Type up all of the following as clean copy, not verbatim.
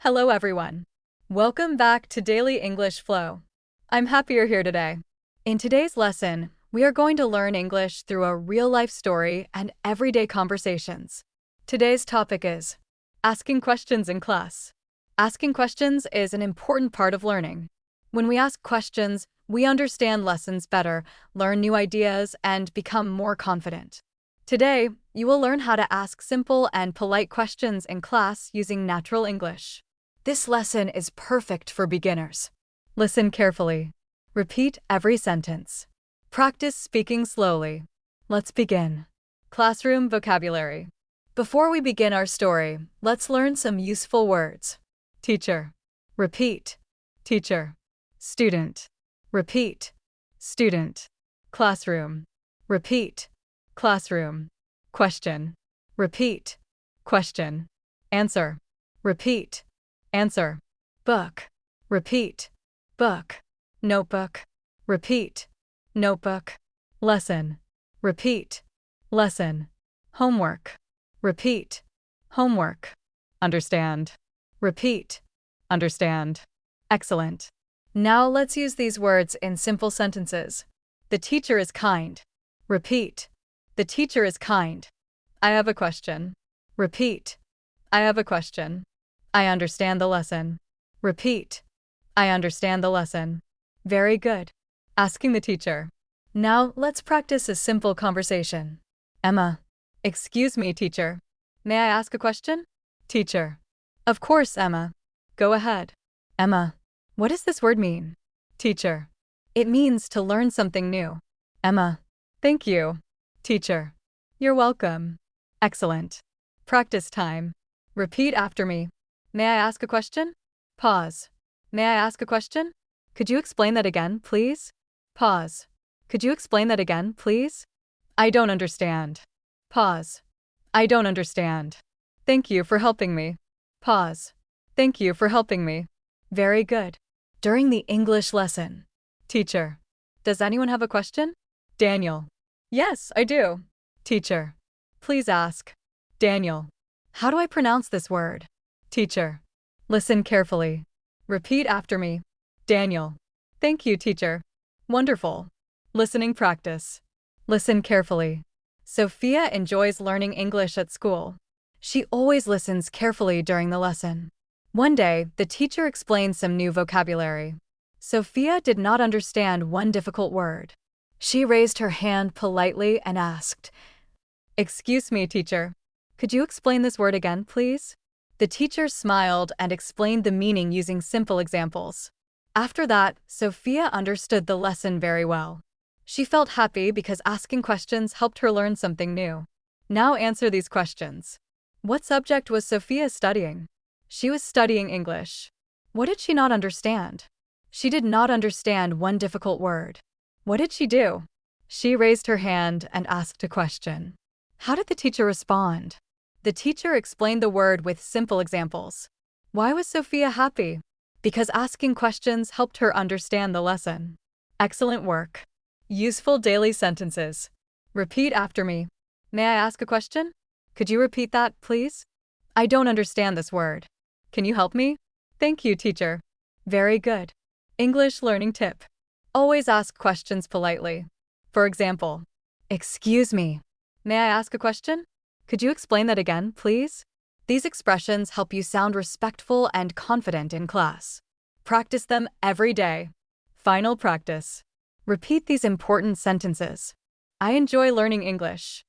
Hello everyone. Welcome back to Daily English Flow. I'm happy you're here today. In today's lesson, we are going to learn English through a real-life story and everyday conversations. Today's topic is asking questions in class. Asking questions is an important part of learning. When we ask questions, we understand lessons better, learn new ideas, and become more confident. Today, you will learn how to ask simple and polite questions in class using natural English. This lesson is perfect for beginners. Listen carefully. Repeat every sentence. Practice speaking slowly. Let's begin. Classroom vocabulary. Before we begin our story, let's learn some useful words. Teacher. Repeat. Teacher. Student. Repeat. Student. Classroom. Repeat. Classroom. Question. Repeat. Question. Answer. Repeat. Answer. Book. Repeat. Book. Notebook. Repeat. Notebook. Lesson. Repeat. Lesson. Homework. Repeat. Homework. Understand. Repeat. Understand. Excellent. Now let's use these words in simple sentences. The teacher is kind. Repeat. The teacher is kind. I have a question. Repeat. I have a question. I understand the lesson. Repeat. I understand the lesson. Very good. Asking the teacher. Now let's practice a simple conversation. Emma. Excuse me, teacher. May I ask a question? Teacher. Of course, Emma. Go ahead. Emma. What does this word mean? Teacher. It means to learn something new. Emma. Thank you. Teacher. You're welcome. Excellent. Practice time. Repeat after me. May I ask a question? Pause. May I ask a question? Could you explain that again, please? Pause. Could you explain that again, please? I don't understand. Pause. I don't understand. Thank you for helping me. Pause. Thank you for helping me. Very good. During the English lesson. Teacher. Does anyone have a question? Daniel. Yes, I do. Teacher. Please ask. Daniel. How do I pronounce this word? Teacher. Listen carefully. Repeat after me. Daniel. Thank you, teacher. Wonderful. Listening practice. Listen carefully. Sophia enjoys learning English at school. She always listens carefully during the lesson. One day, the teacher explained some new vocabulary. Sophia did not understand one difficult word. She raised her hand politely and asked, "Excuse me, teacher. Could you explain this word again, please?" The teacher smiled and explained the meaning using simple examples. After that, Sophia understood the lesson very well. She felt happy because asking questions helped her learn something new. Now answer these questions. What subject was Sophia studying? She was studying English. What did she not understand? She did not understand one difficult word. What did she do? She raised her hand and asked a question. How did the teacher respond? The teacher explained the word with simple examples. Why was Sophia happy? Because asking questions helped her understand the lesson. Excellent work. Useful daily sentences. Repeat after me. May I ask a question? Could you repeat that, please? I don't understand this word. Can you help me? Thank you, teacher. Very good. English learning tip. Always ask questions politely. For example, excuse me. May I ask a question? Could you explain that again, please? These expressions help you sound respectful and confident in class. Practice them every day. Final practice. Repeat these important sentences. I enjoy learning English.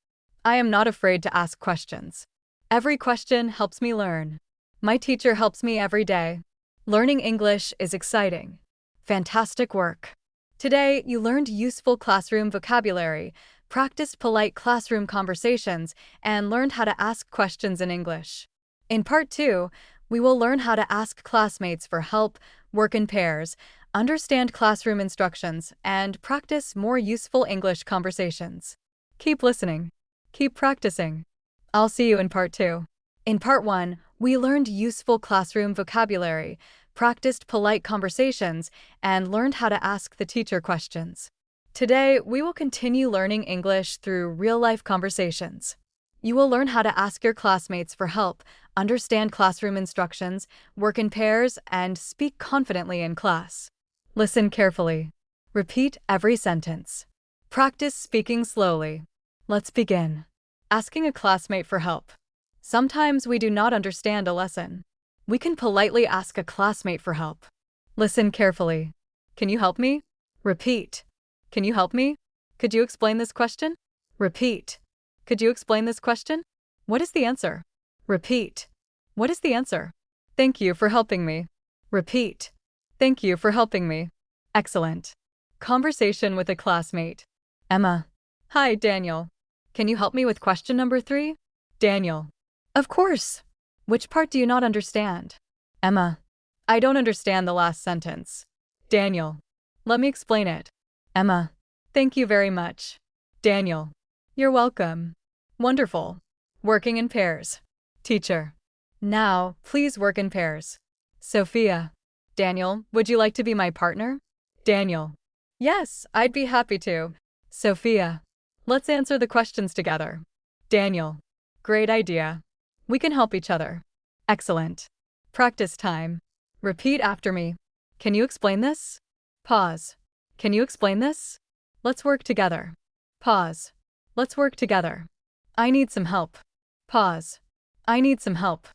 I am not afraid to ask questions. Every question helps me learn. My teacher helps me every day. Learning English is exciting. Fantastic work. Today, you learned useful classroom vocabulary, practiced polite classroom conversations, and learned how to ask questions in English. In Part 2, we will learn how to ask classmates for help, work in pairs, understand classroom instructions, and practice more useful English conversations. Keep listening. Keep practicing. I'll see you in Part 2. In Part 1, we learned useful classroom vocabulary, practiced polite conversations, and learned how to ask the teacher questions. Today, we will continue learning English through real-life conversations. You will learn how to ask your classmates for help, understand classroom instructions, work in pairs, and speak confidently in class. Listen carefully. Repeat every sentence. Practice speaking slowly. Let's begin. Asking a classmate for help. Sometimes we do not understand a lesson. We can politely ask a classmate for help. Listen carefully. Can you help me? Repeat. Can you help me? Could you explain this question? Repeat. Could you explain this question? What is the answer? Repeat. What is the answer? Thank you for helping me. Repeat. Thank you for helping me. Excellent. Conversation with a classmate. Emma. Hi, Daniel. Can you help me with question number 3? Daniel. Of course. Which part do you not understand? Emma. I don't understand the last sentence. Daniel. Let me explain it. Emma. Thank you very much. Daniel. You're welcome. Wonderful. Working in pairs. Teacher. Now, please work in pairs. Sophia. Daniel, would you like to be my partner? Daniel. Yes, I'd be happy to. Sophia. Let's answer the questions together. Daniel. Great idea. We can help each other. Excellent. Practice time. Repeat after me. Can you explain this? Pause. Can you explain this? Let's work together. Pause. Let's work together. I need some help. Pause. I need some help.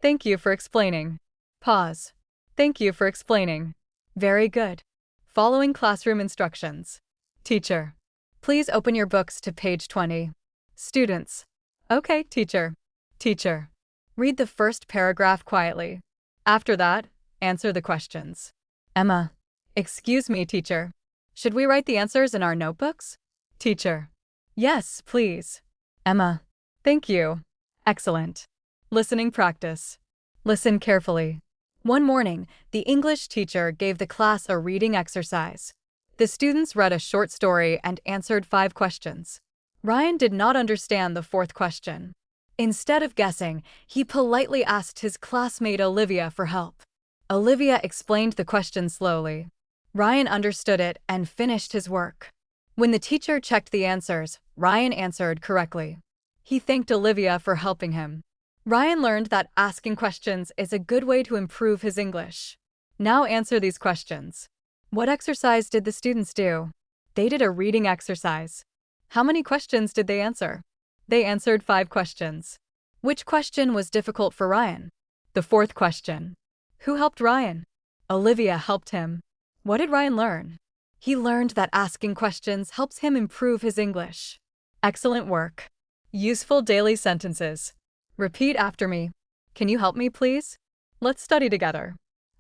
Thank you for explaining. Pause. Thank you for explaining. Very good. Following classroom instructions. Teacher. Please open your books to page 20. Students. Okay, teacher. Teacher. Read the first paragraph quietly. After that, answer the questions. Emma. Excuse me, teacher. Should we write the answers in our notebooks? Teacher. Yes, please. Emma. Thank you. Excellent. Listening practice. Listen carefully. One morning, the English teacher gave the class a reading exercise. The students read a short story and answered 5 questions. Ryan did not understand the 4th question. Instead of guessing, he politely asked his classmate Olivia for help. Olivia explained the question slowly. Ryan understood it and finished his work. When the teacher checked the answers, Ryan answered correctly. He thanked Olivia for helping him. Ryan learned that asking questions is a good way to improve his English. Now answer these questions. What exercise did the students do? They did a reading exercise. How many questions did they answer? They answered 5 questions. Which question was difficult for Ryan? The 4th question. Who helped Ryan? Olivia helped him. What did Ryan learn? He learned that asking questions helps him improve his English. Excellent work. Useful daily sentences. Repeat after me. Can you help me, please? Let's study together.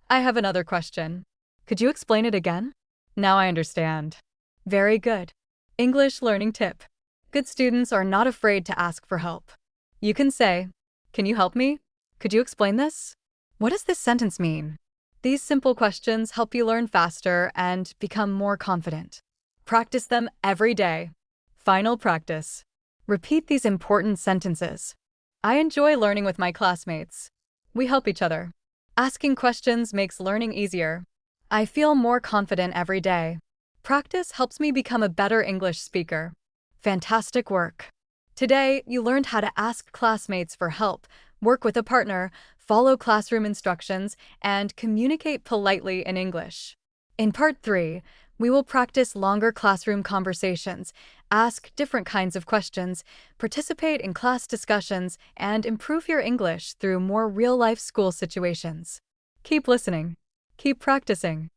I have another question. Could you explain it again? Now I understand. Very good. English learning tip. Good students are not afraid to ask for help. You can say, "Can you help me? Could you explain this? What does this sentence mean?" These simple questions help you learn faster and become more confident. Practice them every day. Final practice. Repeat these important sentences. I enjoy learning with my classmates. We help each other. Asking questions makes learning easier. I feel more confident every day. Practice helps me become a better English speaker. Fantastic work. Today, you learned how to ask classmates for help, work with a partner, follow classroom instructions, and communicate politely in English. In Part 3, we will practice longer classroom conversations, ask different kinds of questions, participate in class discussions, and improve your English through more real-life school situations. Keep listening. Keep practicing.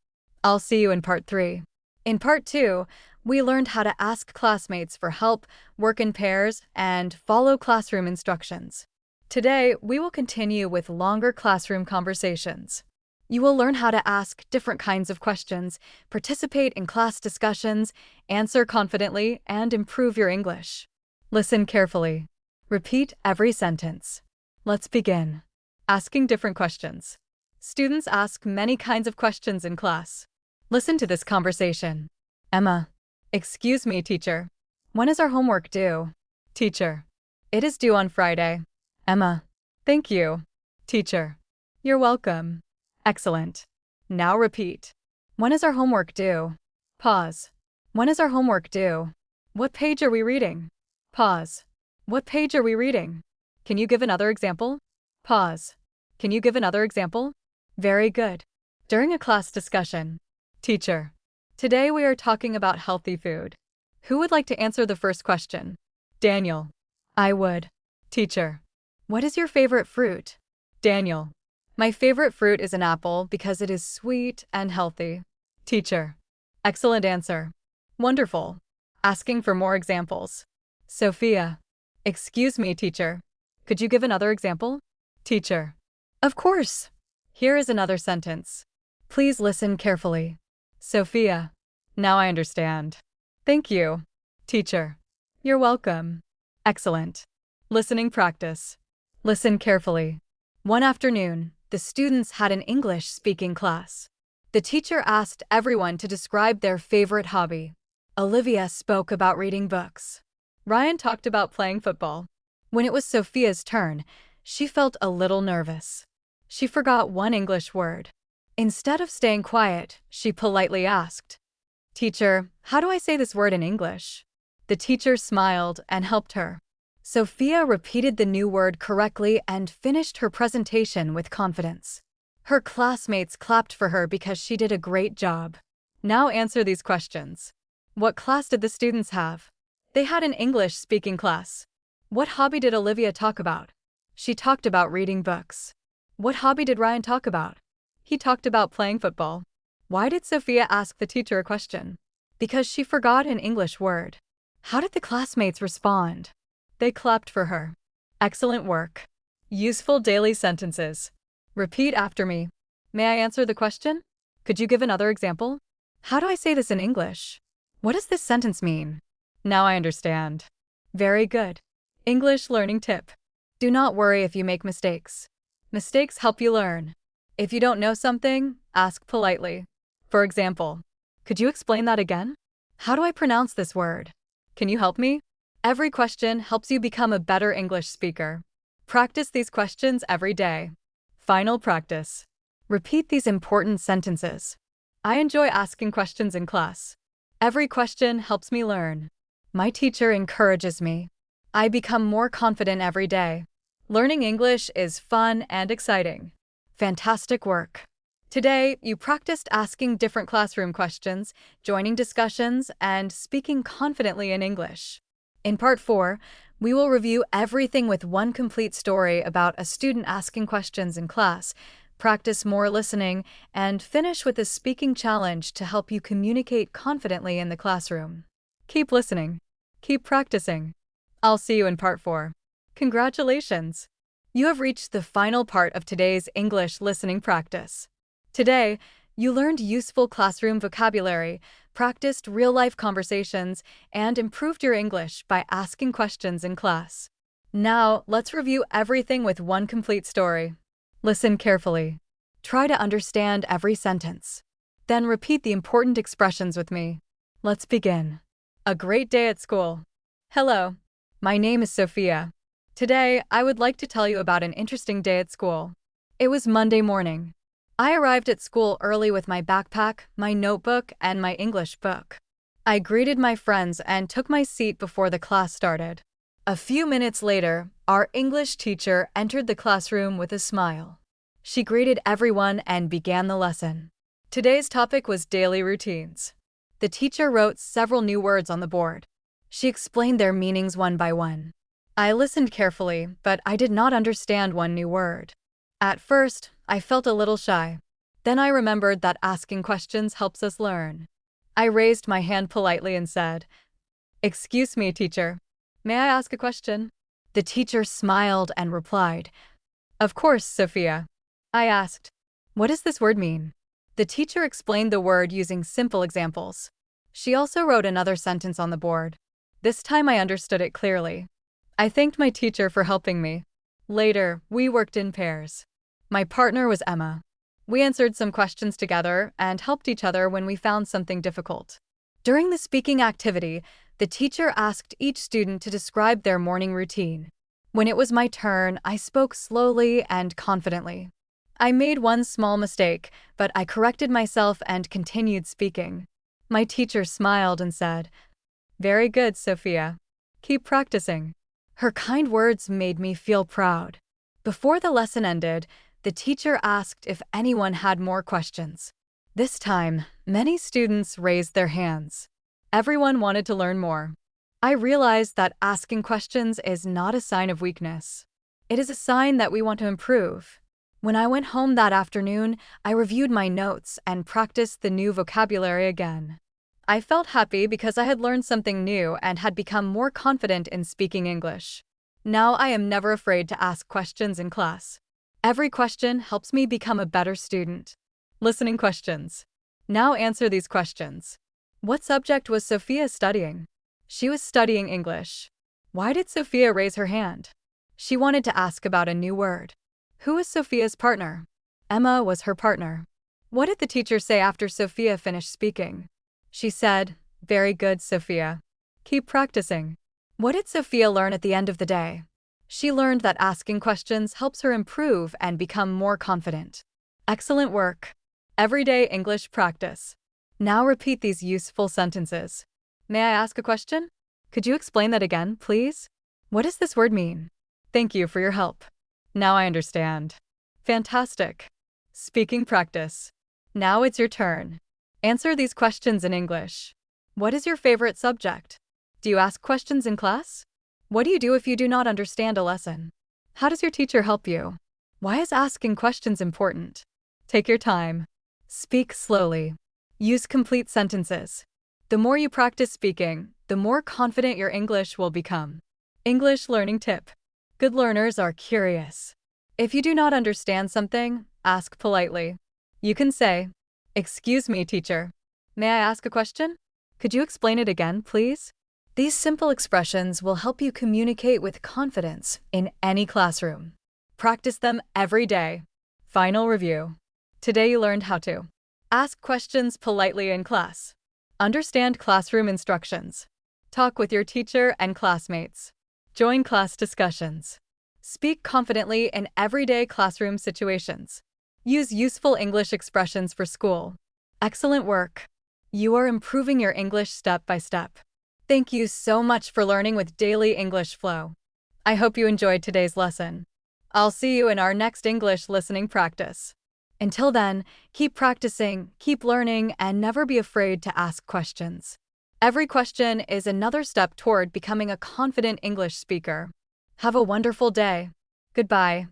I'll see you in Part 3. In Part 2, we learned how to ask classmates for help, work in pairs, and follow classroom instructions. Today, we will continue with longer classroom conversations. You will learn how to ask different kinds of questions, participate in class discussions, answer confidently, and improve your English. Listen carefully. Repeat every sentence. Let's begin. Asking different questions. Students ask many kinds of questions in class. Listen to this conversation. Emma. Excuse me, teacher. When is our homework due? Teacher. It is due on Friday. Emma. Thank you. Teacher. You're welcome. Excellent. Now repeat. When is our homework due? Pause. When is our homework due? What page are we reading? Pause. What page are we reading? Can you give another example? Pause. Can you give another example? Very good. During a class discussion. Teacher. Today we are talking about healthy food. Who would like to answer the first question? Daniel. I would. Teacher. What is your favorite fruit? Daniel. My favorite fruit is an apple because it is sweet and healthy. Teacher. Excellent answer. Wonderful. Asking for more examples. Sophia. Excuse me, teacher. Could you give another example? Teacher. Of course. Here is another sentence. Please listen carefully. Sophia. Now I understand. Thank you. Teacher. You're welcome. Excellent. Listening practice. Listen carefully. One afternoon, the students had an English speaking class. The teacher asked everyone to describe their favorite hobby. Olivia spoke about reading books. Ryan talked about playing football. When it was Sophia's turn, she felt a little nervous. She forgot one English word. Instead of staying quiet, she politely asked, Teacher, how do I say this word in English? The teacher smiled and helped her. Sophia repeated the new word correctly and finished her presentation with confidence. Her classmates clapped for her because she did a great job. Now answer these questions. What class did the students have? They had an English speaking class. What hobby did Olivia talk about? She talked about reading books. What hobby did Ryan talk about? He talked about playing football. Why did Sophia ask the teacher a question? Because she forgot an English word. How did the classmates respond? They clapped for her. Excellent work. Useful daily sentences. Repeat after me. May I answer the question? Could you give another example? How do I say this in English? What does this sentence mean? Now I understand. Very good. English learning tip. Do not worry if you make mistakes. Mistakes help you learn. If you don't know something, ask politely. For example, could you explain that again? How do I pronounce this word? Can you help me? Every question helps you become a better English speaker. Practice these questions every day. Final practice. Repeat these important sentences. I enjoy asking questions in class. Every question helps me learn. My teacher encourages me. I become more confident every day. Learning English is fun and exciting. Fantastic work. Today, you practiced asking different classroom questions, joining discussions, and speaking confidently in English. In Part 4, we will review everything with one complete story about a student asking questions in class, practice more listening, and finish with a speaking challenge to help you communicate confidently in the classroom. Keep listening. Keep practicing. I'll see you in Part 4. Congratulations! You have reached the final part of today's English listening practice. Today, you learned useful classroom vocabulary, practiced real-life conversations, and improved your English by asking questions in class. Now, let's review everything with one complete story. Listen carefully. Try to understand every sentence. Then repeat the important expressions with me. Let's begin. A great day at school. Hello, my name is Sophia. Today, I would like to tell you about an interesting day at school. It was Monday morning. I arrived at school early with my backpack, my notebook, and my English book. I greeted my friends and took my seat before the class started. A few minutes later, our English teacher entered the classroom with a smile. She greeted everyone and began the lesson. Today's topic was daily routines. The teacher wrote several new words on the board. She explained their meanings one by one. I listened carefully, but I did not understand one new word. At first, I felt a little shy. Then I remembered that asking questions helps us learn. I raised my hand politely and said, "Excuse me, teacher. May I ask a question?" The teacher smiled and replied, "Of course, Sophia." I asked, "What does this word mean?" The teacher explained the word using simple examples. She also wrote another sentence on the board. This time I understood it clearly. I thanked my teacher for helping me. Later, we worked in pairs. My partner was Emma. We answered some questions together and helped each other when we found something difficult. During the speaking activity, the teacher asked each student to describe their morning routine. When it was my turn, I spoke slowly and confidently. I made one small mistake, but I corrected myself and continued speaking. My teacher smiled and said, "Very good, Sophia. Keep practicing." Her kind words made me feel proud. Before the lesson ended, the teacher asked if anyone had more questions. This time, many students raised their hands. Everyone wanted to learn more. I realized that asking questions is not a sign of weakness. It is a sign that we want to improve. When I went home that afternoon, I reviewed my notes and practiced the new vocabulary again. I felt happy because I had learned something new and had become more confident in speaking English. Now I am never afraid to ask questions in class. Every question helps me become a better student. Listening questions. Now answer these questions. What subject was Sophia studying? She was studying English. Why did Sophia raise her hand? She wanted to ask about a new word. Who was Sophia's partner? Emma was her partner. What did the teacher say after Sophia finished speaking? She said, "Very good, Sophia. Keep practicing." What did Sophia learn at the end of the day? She learned that asking questions helps her improve and become more confident. Excellent work. Everyday English practice. Now repeat these useful sentences. May I ask a question? Could you explain that again, please? What does this word mean? Thank you for your help. Now I understand. Fantastic. Speaking practice. Now it's your turn. Answer these questions in English. What is your favorite subject? Do you ask questions in class? What do you do if you do not understand a lesson? How does your teacher help you? Why is asking questions important? Take your time. Speak slowly. Use complete sentences. The more you practice speaking, the more confident your English will become. English learning tip. Good learners are curious. If you do not understand something, ask politely. You can say, "Excuse me, teacher. May I ask a question? Could you explain it again, please?" These simple expressions will help you communicate with confidence in any classroom. Practice them every day. Final review. Today you learned how to ask questions politely in class, understand classroom instructions, talk with your teacher and classmates, join class discussions, speak confidently in everyday classroom situations, use useful English expressions for school. Excellent work. You are improving your English step by step. Thank you so much for learning with Daily English Flow. I hope you enjoyed today's lesson. I'll see you in our next English listening practice. Until then, keep practicing, keep learning, and never be afraid to ask questions. Every question is another step toward becoming a confident English speaker. Have a wonderful day. Goodbye.